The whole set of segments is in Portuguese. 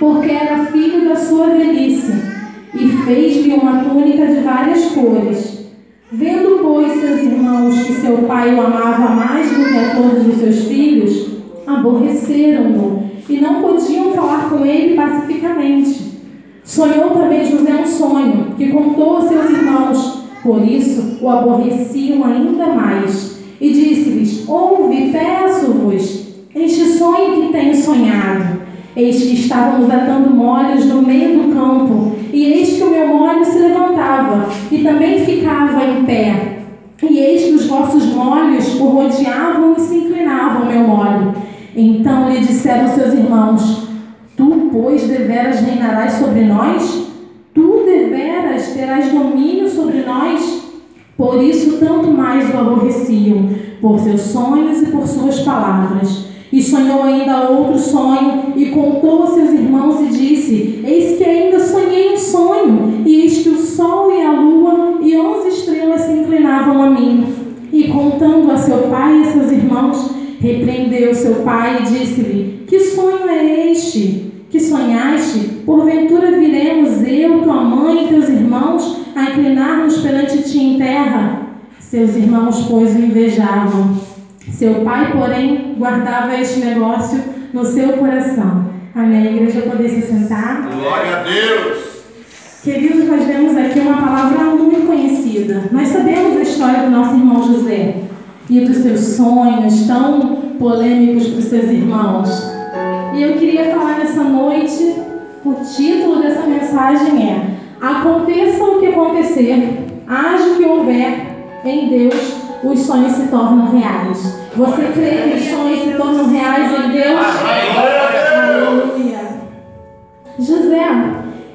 porque era filho da sua velhice, e fez-lhe uma túnica de várias cores. Vendo, pois, seus irmãos que seu pai o amava mais do que a todos os seus filhos, aborreceram-no e não podiam falar com ele pacificamente. Sonhou também José um sonho, que contou a seus irmãos, por isso o aborreciam ainda mais. E disse-lhes: ouve, peço-vos, este sonho que tenho sonhado. Eis que estávamos atando molhos no meio do campo, e eis que o meu molho se levantava, e também ficava em pé. E eis que os vossos molhos o rodeavam e se inclinavam ao meu molho. Então lhe disseram seus irmãos: tu, pois, deveras reinarás sobre nós? Tu deveras terás domínio sobre nós? Por isso tanto mais o aborreciam, por seus sonhos e por suas palavras. E sonhou ainda outro sonho, e contou a seus irmãos e disse: eis que ainda sonhei um sonho, e eis que o sol e a lua e 11 estrelas se inclinavam a mim. E contando a seu pai e a seus irmãos, repreendeu seu pai e disse-lhe: que sonho é este que sonhaste? Porventura viremos eu, tua mãe e teus irmãos a inclinar-nos perante ti em terra? Seus irmãos, pois, o invejavam. Seu pai, porém, guardava este negócio no seu coração. Amém. A igreja poder se sentar. Glória a Deus. Queridos, nós vemos aqui uma palavra muito conhecida. Nós sabemos a história do nosso irmão José e dos seus sonhos tão polêmicos para os seus irmãos. E eu queria falar nessa noite, o título dessa mensagem é: aconteça o que acontecer, haja o que houver, em Deus os sonhos se tornam reais. Você crê que os sonhos se tornam reais em Deus? Aleluia. José,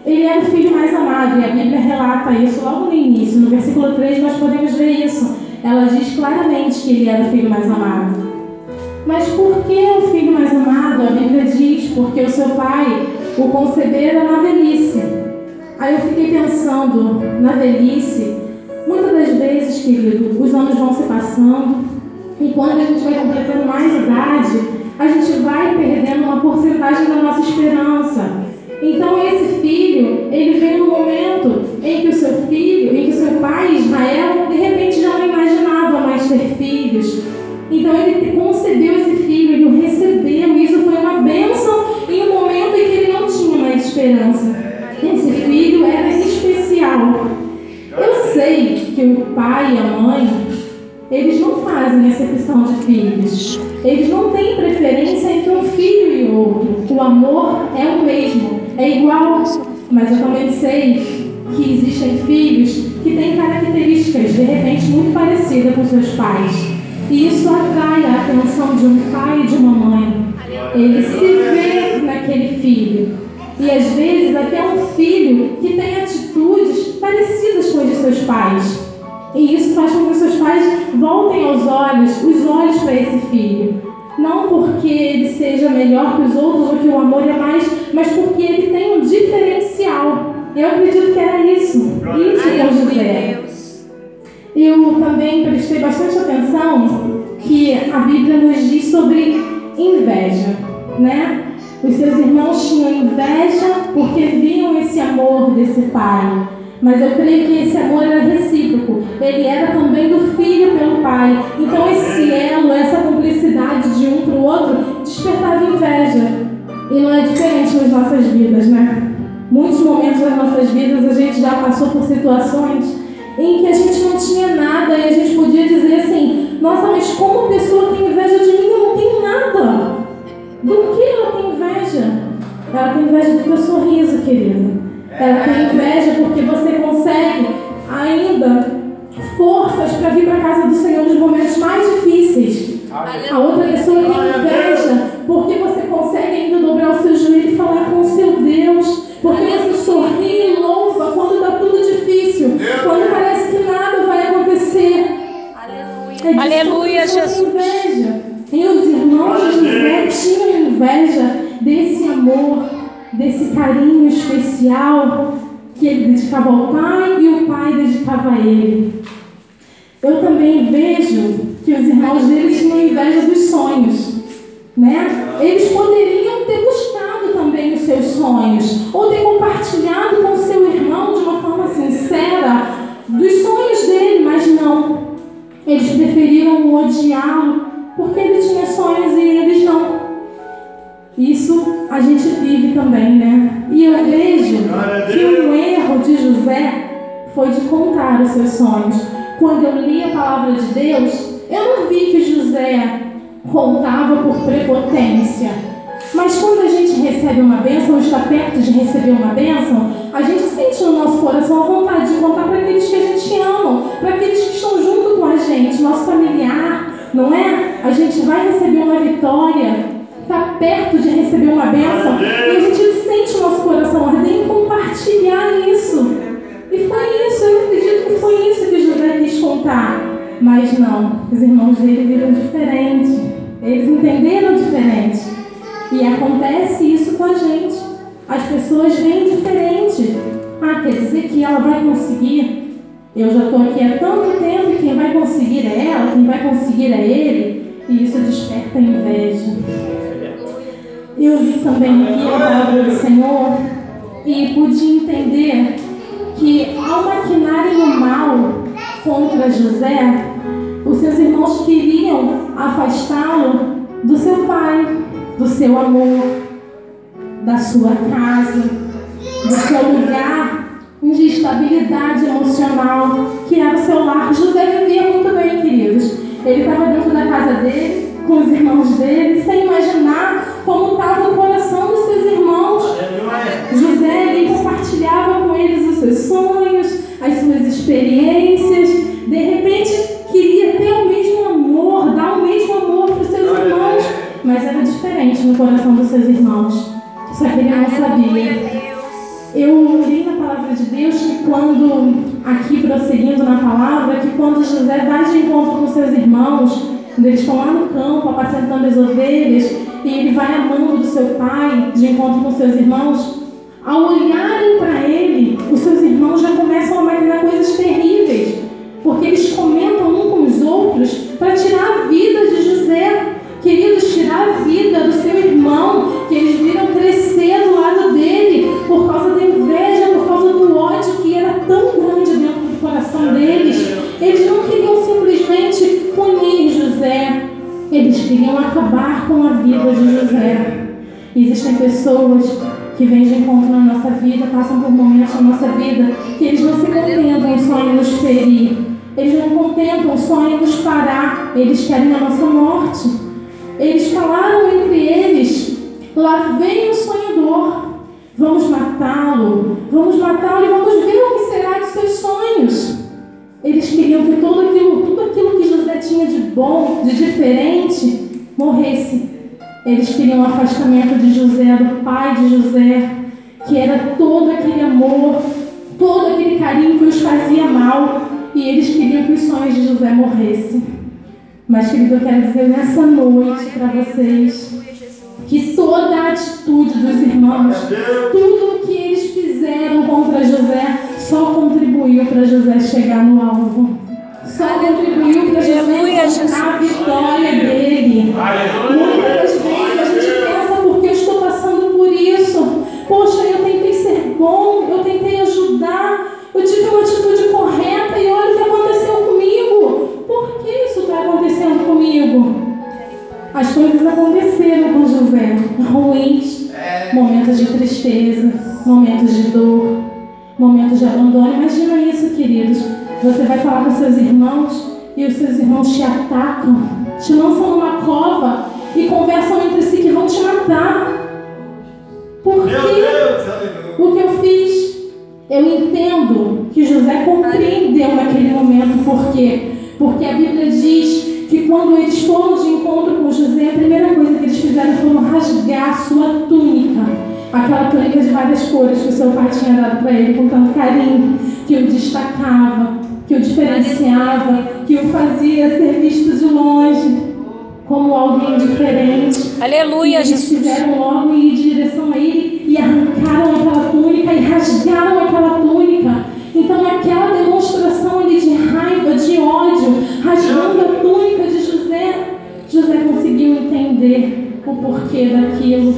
ele era o filho mais amado, e a Bíblia relata isso logo no início. No versículo 3 nós podemos ver isso. Ela diz claramente que ele era o filho mais amado. Mas por que o filho mais amado? A Bíblia diz: porque o seu pai o concebera na velhice. Aí eu fiquei pensando, na velhice, muitas das vezes, querido, os anos vão se passando, e quando a gente vai completando mais idade, a gente vai perdendo uma porcentagem da nossa esperança. Então esse filho, ele veio no momento em que o seu filho, em que o seu pai, Israel, de repente já não imaginava mais ter filhos. Então ele concebeu esse filho, ele o recebeu, e isso foi uma bênção em um momento em que ele não tinha mais esperança. Esse filho era especial. Eu sei que o pai e a mãe, eles não fazem acepção de filhos. Eles não têm preferência entre um filho e outro. O amor é o mesmo, é igual. Mas eu também sei que existem filhos que têm características, de repente, muito parecidas com seus pais. E isso atrai a atenção de um pai e de uma mãe. Ele se vê naquele filho. E às vezes até um filho que tem atitudes parecidas com as de seus pais. E isso faz com que os seus pais voltem os olhos para esse filho. Não porque ele seja melhor que os outros ou que o amor é mais, mas porque ele tem um diferencial. Eu acredito que era isso. Isso que é José. Eu também prestei bastante atenção que a Bíblia nos diz sobre inveja, né? Os seus irmãos tinham inveja porque viam esse amor desse pai. Mas eu creio que esse amor era recíproco. Ele era também do filho pelo pai. Então esse elo, essa cumplicidade de um para o outro, despertava inveja. E não é diferente nas nossas vidas, né? Muitos momentos das nossas vidas a gente já passou por situações em que a gente não tinha nada e a gente podia dizer assim: nossa, mas como a pessoa tem inveja de mim? Eu não tenho nada. Do que ela tem inveja? Ela tem inveja do teu sorriso, querida. Ela tem inveja porque você consegue ainda forças para vir para a casa do Senhor nos momentos mais difíceis. A outra pessoa tem inveja porque você consegue ainda dobrar o seu joelho e falar com o seu Deus. Porque você sorri e louva quando está tudo difícil. Quando parece que nada vai acontecer. Aleluia. Aleluia, Jesus. Inveja. E os irmãos de José tinham inveja desse amor, desse carinho especial que ele dedicava ao pai e o pai dedicava a ele. Eu também vejo que os irmãos dele tinham inveja dos sonhos, né? Eles poderiam ter buscado também os seus sonhos. sonhos, ou ter compartilhado com seu irmão de uma forma sincera dos sonhos dele, mas não. Eles preferiram odiá-lo porque ele tinha sonhos e eles não. Isso a gente vive também, né? E eu vejo que o erro de José foi de contar os seus sonhos. Quando eu li a palavra de Deus, eu não vi que José contava por prepotência. Mas quando a gente recebe uma bênção, ou está perto de receber uma bênção, a gente sente no nosso coração a vontade de contar para aqueles que a gente ama, para aqueles que estão junto com a gente, nosso familiar, não é? A gente vai receber uma vitória, está perto de receber uma bênção, e a gente sente o nosso coração arder em compartilhar isso. E foi isso, eu acredito que foi isso que José quis contar. Mas não, os irmãos dele viram diferente, eles entenderam diferente. E acontece isso com a gente. As pessoas veem diferente. Ah, quer dizer que ela vai conseguir? Eu já estou aqui há tanto tempo e quem vai conseguir é ela, quem vai conseguir é ele. E isso desperta inveja. Eu li também aqui a palavra do Senhor e pude entender que ao maquinarem o mal contra José, os seus irmãos queriam afastá-lo do seu pai, do seu amor, da sua casa, do seu lugar de estabilidade emocional, que era o seu lar. José vivia muito bem, queridos. Ele estava dentro da casa dele, com os irmãos dele, sem imaginar como estava o coração dos seus irmãos. José, ele compartilhava com eles os seus sonhos, as suas experiências. De repente, queria ter o mesmo amor, dar o mesmo amor para os seus irmãos. Mas era diferente no coração dos seus irmãos. Só que ele não sabia. Eu li na palavra de Deus que quando, aqui prosseguindo na palavra, que quando José vai de encontro com seus irmãos, quando eles estão lá no campo apacentando as ovelhas, e ele vai à mão do seu pai, de encontro com seus irmãos, ao olharem para ele, os seus irmãos já começam a imaginar coisas terríveis, porque eles comentam um com os outros para tirar a vida de José. Queridos, tirar a vida do seu irmão, que eles viram crescer do lado dele, por causa da inveja, por causa do ódio que era tão grande dentro do coração deles. Eles não queriam simplesmente punir José, eles queriam acabar com a vida de José. Existem pessoas que vêm de encontro na nossa vida, passam por momentos na nossa vida, que eles não se contentam só em nos ferir, eles não contentam só em nos parar, eles querem a nossa morte. Eles falaram entre eles: lá vem o sonhador, vamos matá-lo e vamos ver o que será de seus sonhos. Eles queriam que tudo aquilo que José tinha de bom, de diferente, morresse. Eles queriam o afastamento de José, do pai de José, que era todo aquele amor, todo aquele carinho que os fazia mal, e eles queriam que os sonhos de José morressem. Mas, querido, eu quero dizer nessa noite para vocês que toda a atitude dos irmãos, tudo o que eles fizeram contra José, só contribuiu para José chegar no alvo. Só contribuiu para José encontrar a vitória dele. Muitas vezes a gente pensa: porque eu estou passando por isso? Poxa, eu tentei ser bom, eu tentei ajudar, eu tive uma atitude correta e olha o que aconteceu comigo. Por que isso está acontecendo comigo? As coisas aconteceram com José, ruins, momentos de tristeza, momentos de dor, momentos de abandono. Imagina isso, queridos. Você vai falar com seus irmãos e os seus irmãos te atacam, te lançam numa cova e conversam entre si que vão te matar. Por quê? O que eu fiz? Eu entendo que José compreendeu naquele momento. Por quê? Porque a Bíblia diz que quando eles foram de encontro com José, a primeira coisa que eles fizeram foi rasgar a sua túnica. Aquela túnica de várias cores que o seu pai tinha dado para ele com tanto carinho, que o destacava, que o diferenciava, que o fazia ser visto de longe como alguém diferente. Aleluia, Jesus. Eles fizeram logo ir em direção a ele e arrancaram aquela túnica e rasgaram aquela túnica. Então, naquela demonstração ali de raiva, de ódio, rasgando a túnica de José, José conseguiu entender o porquê daquilo.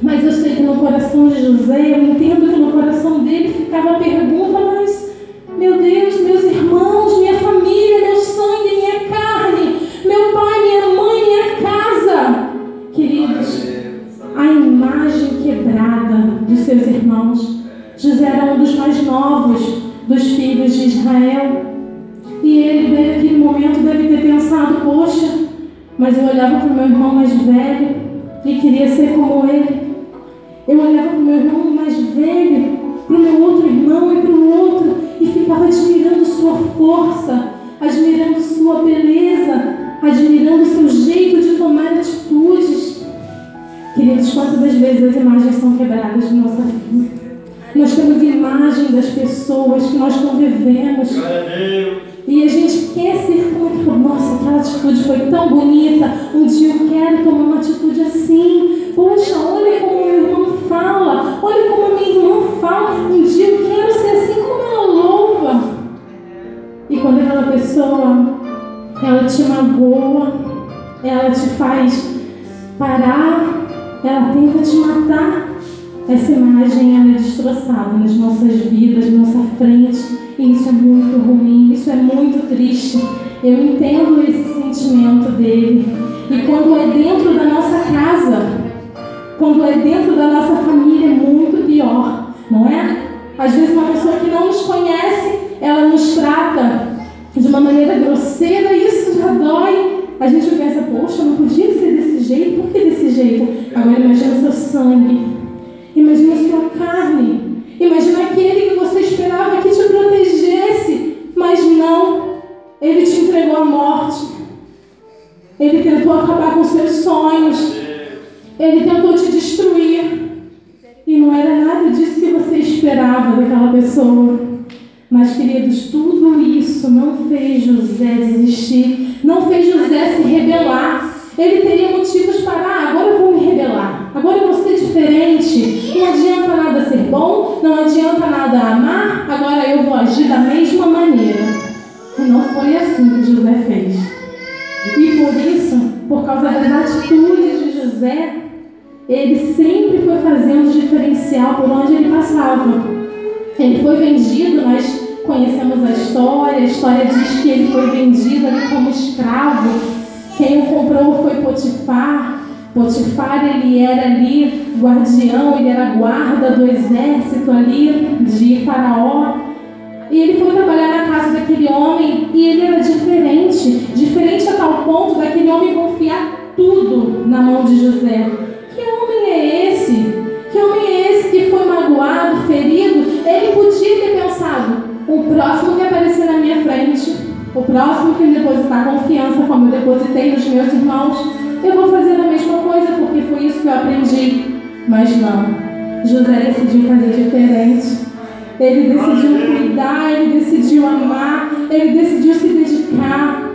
Mas eu sei que no coração de José, eu entendo que no coração dele ficava a pergunta, mas, meu Deus, meus irmãos, minha família, meu sangue, minha carne, meu pai, minha mãe, minha casa. Queridos, a imagem quebrada dos seus irmãos. José era um dos mais novos dos filhos de Israel. E ele, naquele momento, deve ter pensado, poxa, mas eu olhava para o meu irmão mais velho e queria ser como ele. Eu olhava para o meu irmão mais velho, para o meu outro irmão e para o outro, e ficava admirando sua força, admirando sua beleza, admirando seu jeito de tomar atitudes. Queridos, quantas das vezes as imagens são quebradas de nossa vida? Nós temos imagem das pessoas que nós convivemos. E a gente quer ser como que, nossa, aquela atitude foi tão bonita. Um dia eu quero tomar uma atitude assim. Poxa, olha como meu irmão fala. Olha como a minha irmã fala. Um dia eu quero ser assim como ela louva. E quando aquela pessoa, ela te magoa, ela te faz parar, ela tenta te matar, essa imagem ela é destroçada nas nossas vidas, na nossa frente, e isso é muito ruim, isso é muito triste. Eu entendo esse sentimento dele. E quando é dentro da nossa casa, quando é dentro da nossa família, é muito pior, não é? Às vezes uma pessoa que não nos conhece, ela nos trata de uma maneira grosseira, e isso já dói. A gente pensa, poxa, não podia ser desse jeito, por que desse jeito? Agora imagina o seu sangue. Imagina a sua carne. Imagina aquele que você esperava que te protegesse, mas não. Ele te entregou à morte. Ele tentou acabar com seus sonhos. Ele tentou te destruir. E não era nada disso que você esperava daquela pessoa. Mas, queridos, tudo isso não fez José desistir. Não fez José se rebelar. Ele teria motivos para, agora eu vou me rebelar. Agora eu vou ser diferente. Não adianta nada ser bom, não adianta nada amar, agora eu vou agir da mesma maneira. E não foi assim que José fez. E por isso, por causa das atitudes de José, ele sempre foi fazendo diferencial por onde ele passava. Ele foi vendido, nós conhecemos a história diz que ele foi vendido ali como escravo. Quem o comprou foi Potifar. Potifar, ele era ali guardião, ele era guarda do exército ali de Faraó. E ele foi trabalhar na casa daquele homem e ele era diferente a tal ponto daquele homem confiar tudo na mão de José. Que homem é esse? Que homem é esse que foi magoado, ferido? Ele podia ter pensado, o próximo que aparecer na minha frente, o próximo que me depositar confiança, como eu depositei nos meus irmãos, eu vou fazer a mesma coisa, porque foi isso que eu aprendi. Mas não, José decidiu fazer diferente. Ele decidiu cuidar, ele decidiu amar, ele decidiu se dedicar.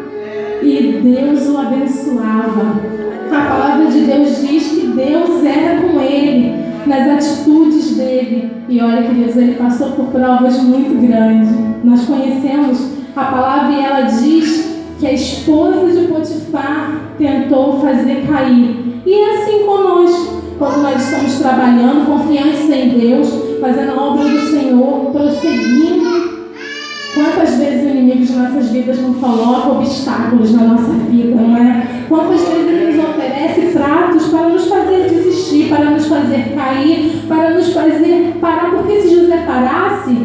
E Deus o abençoava. A palavra de Deus diz que Deus era com ele, nas atitudes dele. E olha, queridos, ele passou por provas muito grandes. Nós conhecemos a palavra e ela diz que a esposa de Potifar tentou fazer cair. E é assim conosco, quando nós estamos trabalhando, confiantes em Deus, fazendo a obra do Senhor, prosseguindo. Quantas vezes o inimigo de nossas vidas não coloca obstáculos na nossa vida, não é? Quantas vezes ele nos oferece pratos para nos fazer desistir, para nos fazer cair, para nos fazer parar, porque se José parasse,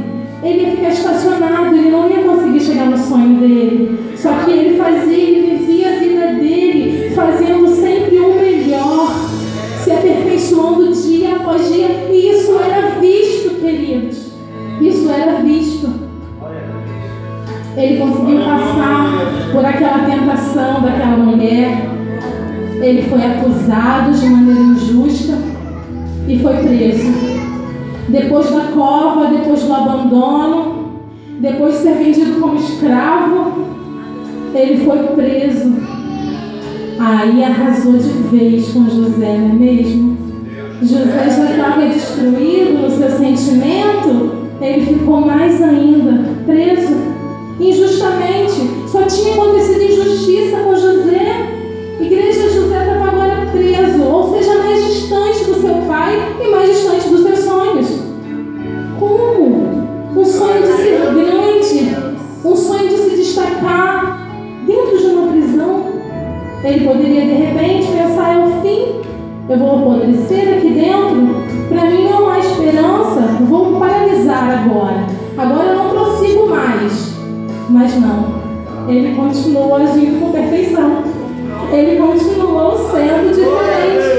ele ia ficar estacionado, ele não ia conseguir chegar no sonho dele. Só que ele vivia a vida dele, fazendo sempre o melhor, se aperfeiçoando dia após dia. E isso era visto, queridos. Isso era visto. Ele conseguiu passar por aquela tentação daquela mulher. Ele foi acusado de maneira injusta e foi preso. Depois da cova, depois do abandono, depois de ser vendido como escravo, ele foi preso. Aí arrasou de vez com José, não é mesmo? José já estava destruído no seu sentimento, ele ficou mais ainda preso, injustamente. Só tinha acontecido injustiça com José. Igreja, José estava agora preso, ou seja, mais distante do seu pai e mais distante dos seus sonhos. Como? Um sonho de ser grande, um sonho de se destacar dentro de uma prisão. Ele poderia de repente pensar: é o fim, eu vou apodrecer aqui dentro, para mim não há esperança, vou paralisar agora eu não prossigo mais. Mas não, ele continuou agindo com perfeição, ele continuou sendo diferente,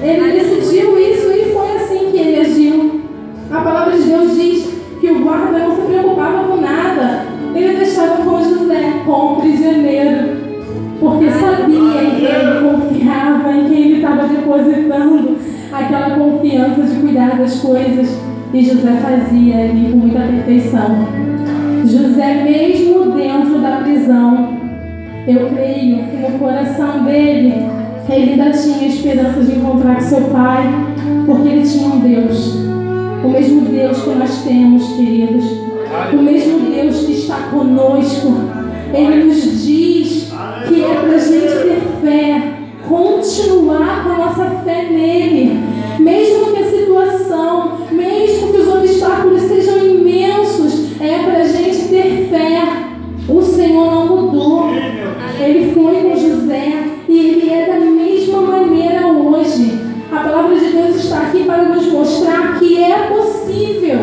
ele decidiu isso e foi assim que ele agiu. A palavra de Deus diz que o guarda não se preocupava com nada, ele deixava com José, com o prisioneiro, porque sabia em quem ele confiava, em quem ele estava depositando aquela confiança de cuidar das coisas. E José fazia ali com muita perfeição. José, mesmo dentro da prisão, eu creio que no coração dele, ele ainda tinha esperança de encontrar com seu pai, porque ele tinha um Deus, o mesmo Deus que nós temos, queridos, o mesmo Deus que está conosco. Ele nos diz que é para a gente ter fé, continuar com a nossa fé nele, mesmo que a situação, mesmo que os obstáculos sejam imensos, é para a gente ter fé. O Senhor não mudou, ele foi com José e ele é da mesma maneira hoje. A palavra de Deus está aqui para nos mostrar que é possível.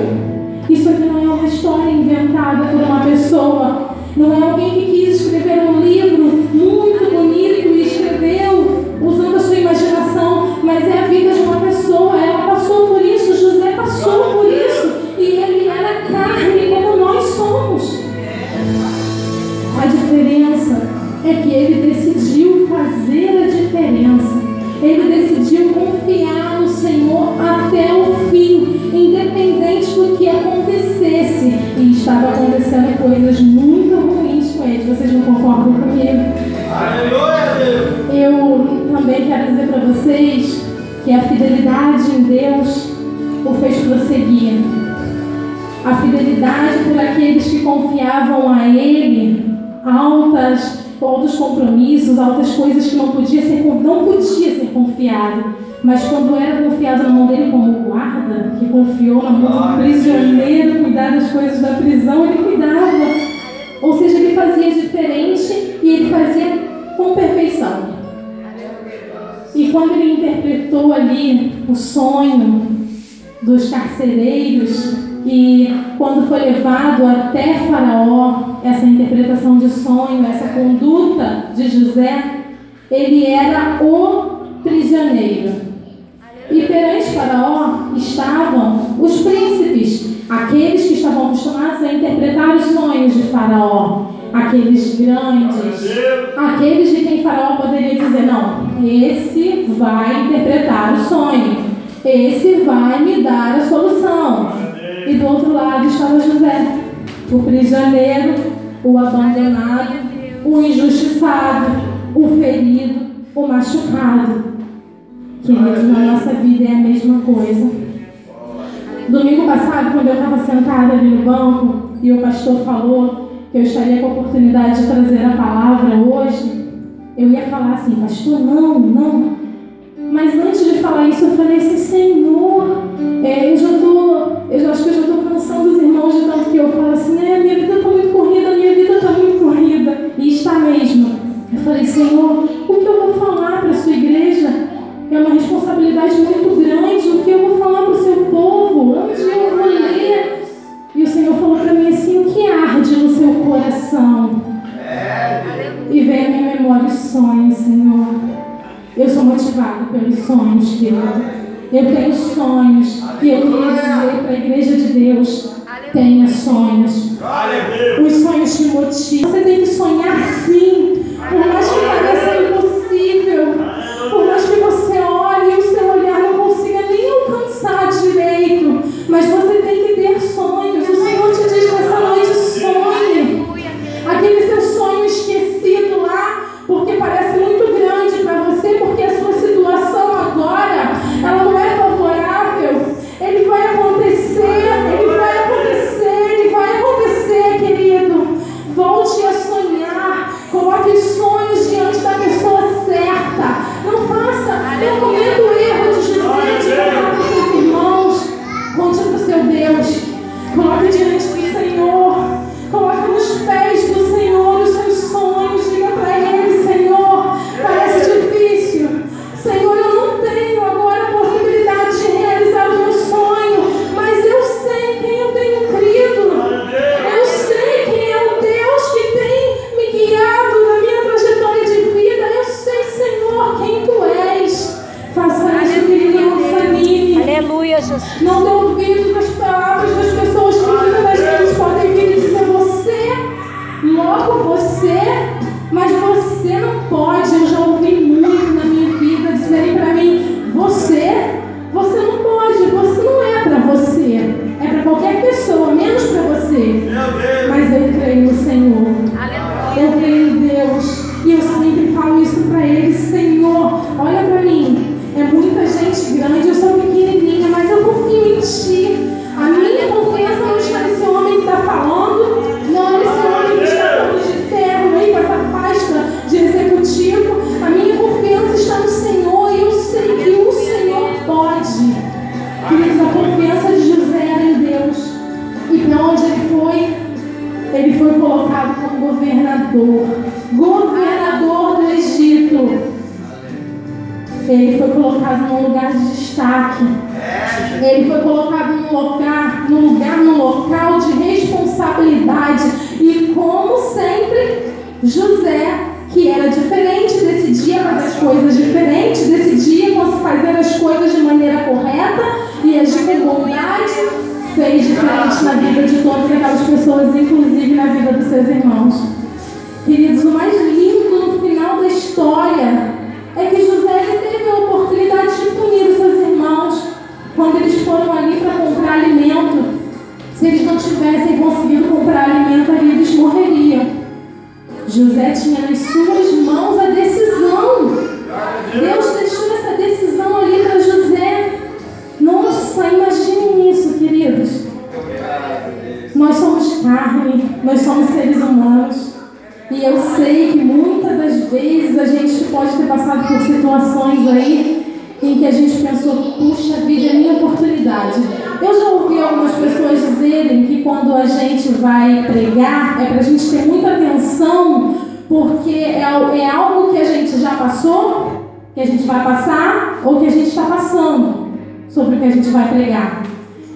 Isso aqui não é uma história inventada por uma pessoa, não é alguém que quis escrever um livro muito bonito e escreveu usando a sua imaginação, mas é a vida de uma pessoa. Ela passou por isso, José passou por isso, e ele era carne como nós somos. A diferença é que ele decidiu fazer a diferença. Ele decidiu confiar no Senhor até o fim, independente do que acontecesse. E estava acontecendo coisas muito ruins com ele. Vocês não concordam comigo? Eu também quero dizer para vocês que a fidelidade em Deus o fez prosseguir. A fidelidade por aqueles que confiavam a Ele, altos compromissos, altas coisas que não podia ser confiado. Mas quando era confiado na mão dele como guarda, que confiou na mão do prisioneiro cuidar das coisas da prisão, ele cuidava. Ou seja, ele fazia diferente e ele fazia com perfeição. E quando ele interpretou ali o sonho dos carcereiros, e quando foi levado até Faraó, essa interpretação de sonho, essa conduta de José, ele era o prisioneiro. E perante Faraó estavam os príncipes, aqueles que estavam acostumados a interpretar os sonhos de Faraó, aqueles grandes, aqueles de quem Faraó poderia dizer: não, esse vai interpretar o sonho, esse vai me dar a solução. E do outro lado estava José, o prisioneiro, o abandonado, o injustiçado, o ferido, o machucado. Queridos, na nossa vida é a mesma coisa. Domingo passado, quando eu estava sentada ali no banco e o pastor falou que eu estaria com a oportunidade de trazer a palavra hoje, eu ia falar assim: pastor, não. Mas antes de falar isso, eu falei assim: Senhor, eu acho que eu já estou cansando os irmãos de tanto que eu falo assim, né? Minha vida está muito corrida, e está mesmo. Eu falei: Senhor, o que eu vou falar para a sua igreja? É uma responsabilidade muito grande. O que eu vou falar para o seu povo? Onde eu vou ler? E o Senhor falou para mim assim: o que arde no seu coração? E veio a minha memória os sonhos, Senhor. Eu sou motivada pelos sonhos, querido. Eu tenho sonhos e eu queria dizer para a igreja de Deus: tenha sonhos. Os sonhos te motivam. Você tem que sonhar sim, por mais que pareça impossível, por mais que você olhe e o seu olhar não consiga nem alcançar direito, mas você tem que ter sonhos. O Senhor te diz nessa noite: sonhe. Aquele seu sonho esquecido lá, porque parece muito grande para você, porque a sua situação agora, ela não é favorável. Ele vai acontecer, querido. Volte a sonhar. Coloque os sonhos diante da pessoa certa. Não cometa o erro de José de ter ouvido as palavras das pessoas que muitas das vezes podem vir e dizer você, logo você, mas você não pode. Eu já ouvi muito na minha vida dizerem para mim, você não pode, você não é para você, é para qualquer pessoa, menos para você. Mas eu creio no Senhor, eu creio em Deus, e eu sempre falo isso para Ele: Senhor, olha para mim, é muita gente grande, eu sou pequenininha, mas eu confio em Ti. A minha confiança não está nesse homem que está falando, não nesse homem que está falando de terno aí com essa pasta de executivo. A minha confiança está no Senhor, e eu sei que o Senhor pode. Queridos, a confiança de José era em Deus. E para onde ele foi? Ele foi colocado como governador do Egito. Ele foi colocado num lugar de destaque. Ele foi colocado num local de responsabilidade. E como sempre, José, que era diferente, decidia fazer as coisas diferentes, decidia fazer as coisas de maneira correta e agir com bondade, fez diferente na vida de todas aquelas pessoas, inclusive na vida dos seus irmãos. Queridos, o mais lindo no final da história é que José teve a oportunidade de punir os seus irmãos quando eles foram ali para comprar alimento. Se eles não tivessem conseguido comprar alimento ali, eles morreriam. José tinha nas suas mãos a decisão. Deus deixou essa decisão ali para José. Nossa, imaginem isso, queridos. Nós somos carne, nós somos seres humanos. E eu sei que muitas das vezes a gente pode ter passado por situações aí em que a gente pensou, puxa vida, é minha oportunidade. Eu já ouvi algumas pessoas dizerem que quando a gente vai pregar, é para a gente ter muita atenção, porque é algo que a gente já passou, que a gente vai passar, ou que a gente está passando sobre o que a gente vai pregar.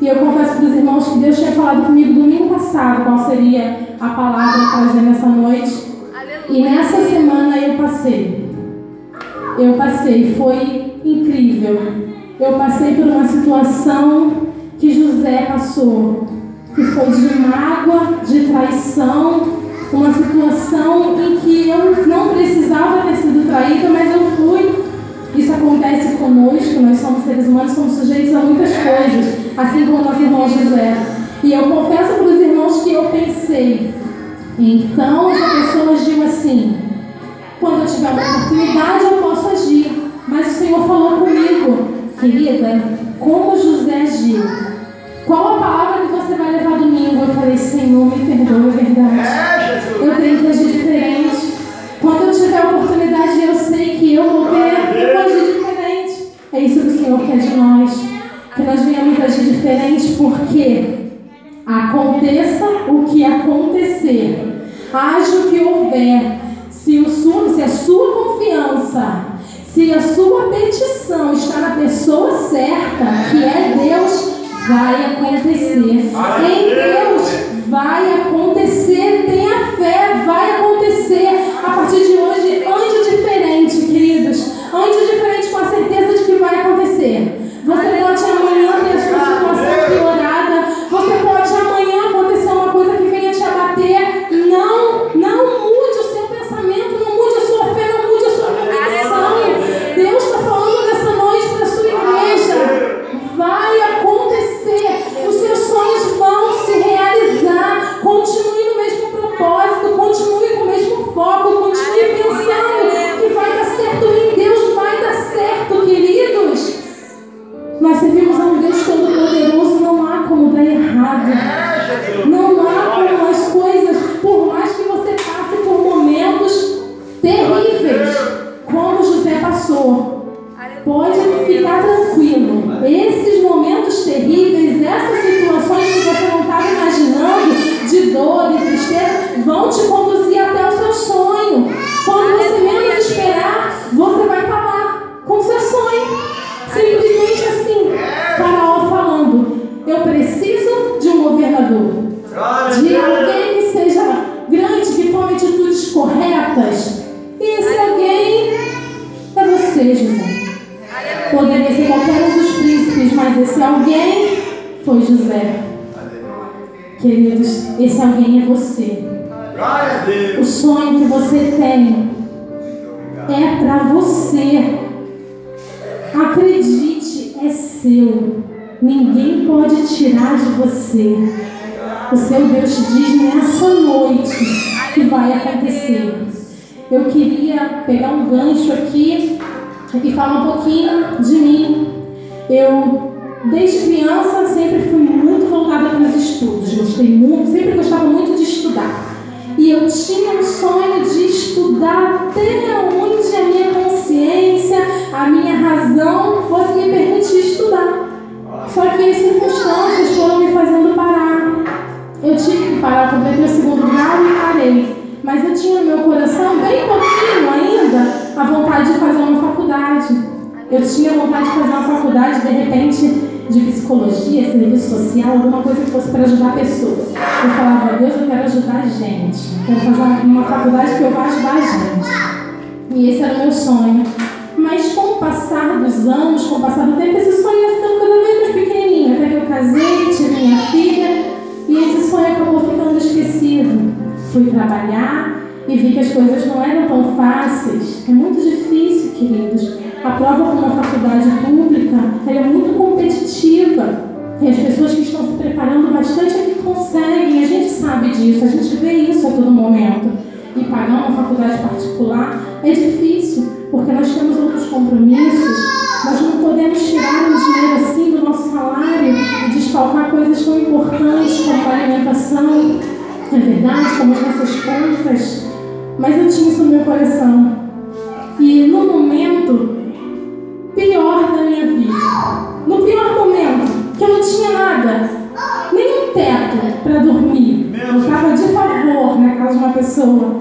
E eu confesso para os irmãos que Deus tinha falado comigo domingo passado qual seria a palavra a trazer nessa noite. E nessa semana eu passei, foi incrível. Eu passei por uma situação que José passou, que foi de mágoa, de traição, uma situação em que eu não precisava ter sido traída, mas eu fui. Isso acontece conosco, nós somos seres humanos, somos sujeitos a muitas coisas, assim como nosso irmão José. E eu confesso para os irmãos que eu pensei, então essa pessoa agiu assim, quando eu tiver uma oportunidade eu posso agir. Mas o Senhor falou comigo, querida, como José agiu? Qual a palavra que você vai levar domingo? Eu falei, Senhor, me perdoa, é verdade. Eu tenho que agir diferente. Quando eu tiver a oportunidade, eu sei que eu vou agir diferente. É isso que o Senhor quer de nós. Que nós venhamos agir diferente, porque aconteça o que acontecer, haja o que houver, se a sua confiança, se a sua petição está na pessoa certa, que é Deus, vai acontecer. Em Deus vai acontecer. Tenha fé, vai acontecer. A partir de hoje, ande diferente, queridos. Ande diferente com a certeza de que vai acontecer. Você pode amanhã ter a sua situação piorada. Você pode amanhã acontecer uma coisa que venha te abater. Não mude o seu pensamento, não mude a sua fé, não mude a sua convicção. Deus está falando nessa noite para a sua igreja. Vai acontecer. Os seus sonhos vão se realizar. foi José. Queridos, esse alguém é você. O sonho que você tem é para você. Acredite, é seu. Ninguém pode tirar de você. O seu Deus te diz nessa noite que vai acontecer. Eu queria pegar um gancho aqui e falar um pouquinho de mim. Eu, desde criança, sempre fui muito voltada para os estudos. Sempre gostava muito de estudar. E eu tinha um sonho de estudar até onde a minha consciência, a minha razão fosse me permitir estudar. Só que as circunstâncias foram me fazendo parar. Eu tive que parar, completei o segundo grau e parei. Mas eu tinha no meu coração, bem pouquinho ainda, a vontade de fazer uma faculdade. Eu tinha vontade de fazer uma faculdade, de repente, de psicologia, serviço social, alguma coisa que fosse para ajudar pessoas. Eu falava, Deus, eu quero ajudar a gente. Quero fazer uma faculdade que eu vá ajudar a gente. E esse era o meu sonho. Mas com o passar dos anos, com o passar do tempo, esse sonho ia ficando cada vez mais pequenininho. Até que eu casei, tive minha filha, e esse sonho acabou ficando esquecido. Fui trabalhar e vi que as coisas não eram tão fáceis. É muito difícil, queridos. A prova para uma faculdade pública ela é muito competitiva. E as pessoas que estão se preparando bastante é que conseguem. A gente sabe disso, a gente vê isso a todo momento. E pagar uma faculdade particular é difícil, porque nós temos outros compromissos. Nós não podemos tirar um dinheiro assim do nosso salário e desfalcar coisas tão importantes como a alimentação, é verdade, como as nossas contas. Mas eu tinha isso no meu coração. E no momento pior da minha vida, no pior momento, que eu não tinha nada, nem um teto para dormir. Eu estava de favor na casa de uma pessoa,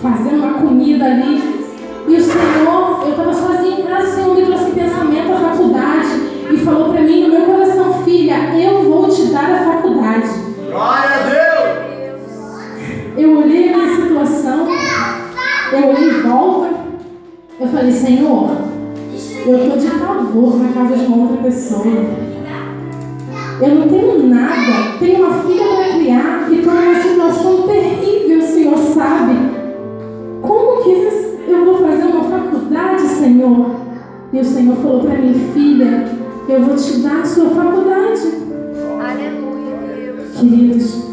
fazendo uma comida ali. E o Senhor, eu estava sozinha em casa, o Senhor me trouxe pensamento à faculdade e falou para mim no meu coração, filha, eu vou te dar a faculdade. Glória a Deus! Eu olhei a minha situação, eu olhei em volta, eu falei, Senhor, eu estou de favor na casa de uma outra pessoa. Eu não tenho nada, tenho uma filha para criar e estou numa situação terrível, o Senhor sabe. Como que eu vou fazer uma faculdade, Senhor? E o Senhor falou para mim, filha, eu vou te dar a sua faculdade. Aleluia, Deus. Queridos,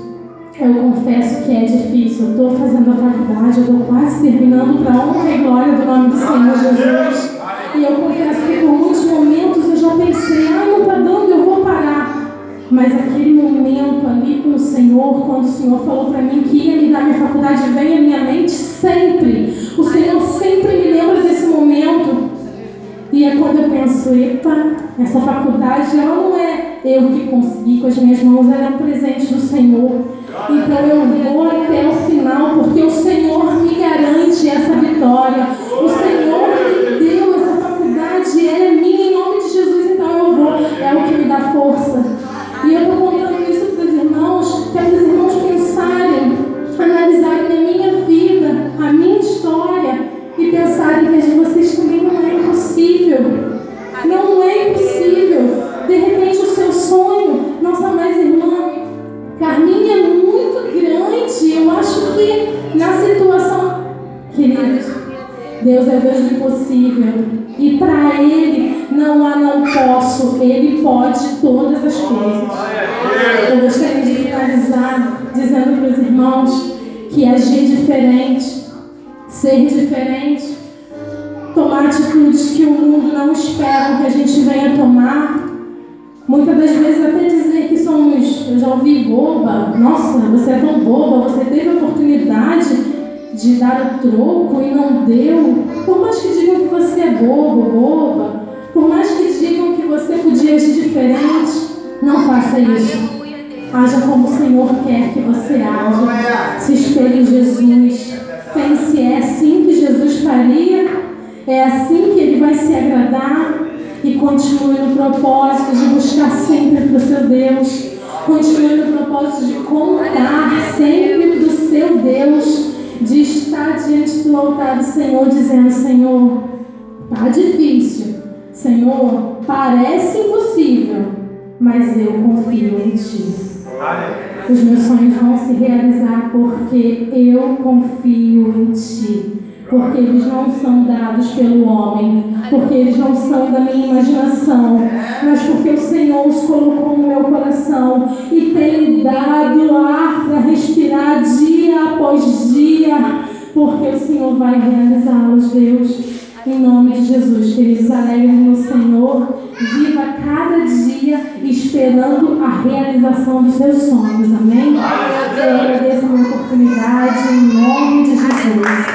eu confesso que é difícil. Eu estou fazendo a faculdade, eu estou quase terminando para a honra e glória do nome do Senhor Jesus. E eu confesso que por muitos momentos eu já pensei, não está dando, eu vou parar. Mas aquele momento ali com o Senhor, quando o Senhor falou para mim que ia me dar minha faculdade, vem à minha mente sempre. O Senhor sempre me lembra desse momento. E é quando eu penso, epa, essa faculdade ela não é eu que consegui com as minhas mãos, ela é um presente do Senhor. Então eu vou até o final, porque o Senhor me garante essa vitória. O Senhor me deu essa faculdade, ela é minha em nome de Jesus, então eu vou. É o que me dá força. E eu estou contando isso para os irmãos, que é para os irmãos pensarem, analisarem a minha vida, a minha história e pensarem que a de vocês também não é impossível. Não é impossível. De repente o seu sonho, nossa mais irmã Carminha é muito grande. Eu acho que na situação, queridos, Deus é Deus do impossível. E para Ele não há não posso. Ele pode todas as coisas. Eu gostaria de finalizar dizendo para os irmãos que agir diferente, ser diferente, tomar atitudes que o mundo não espera que a gente venha tomar. Muitas das vezes até dizer que somos, eu já ouvi, boba. Nossa, você é tão boba, você teve a oportunidade de dar o troco e não deu. Por mais que digam que você é bobo, boba, por mais que digam que você podia agir diferente, não faça isso. Haja como o Senhor quer que você haja. Se espelhe em Jesus. Pense, é assim que Jesus faria? É assim que Ele vai se agradar? E continue no propósito de buscar sempre para o seu Deus. Continue no propósito de contar sempre do seu Deus. De estar diante do altar do Senhor dizendo, Senhor, tá difícil. Senhor, parece impossível, mas eu confio Os meus sonhos vão se realizar porque eu confio em Ti. Porque eles não são dados pelo homem, porque eles não são da minha imaginação, mas porque o Senhor os colocou no meu coração e tem me dado ar para respirar dia após dia, porque o Senhor vai realizá-los, Deus. Em nome de Jesus, queridos, alegrem no Senhor, viva cada dia esperando a realização dos seus sonhos, amém? Eu agradeço a minha oportunidade, em nome de Jesus.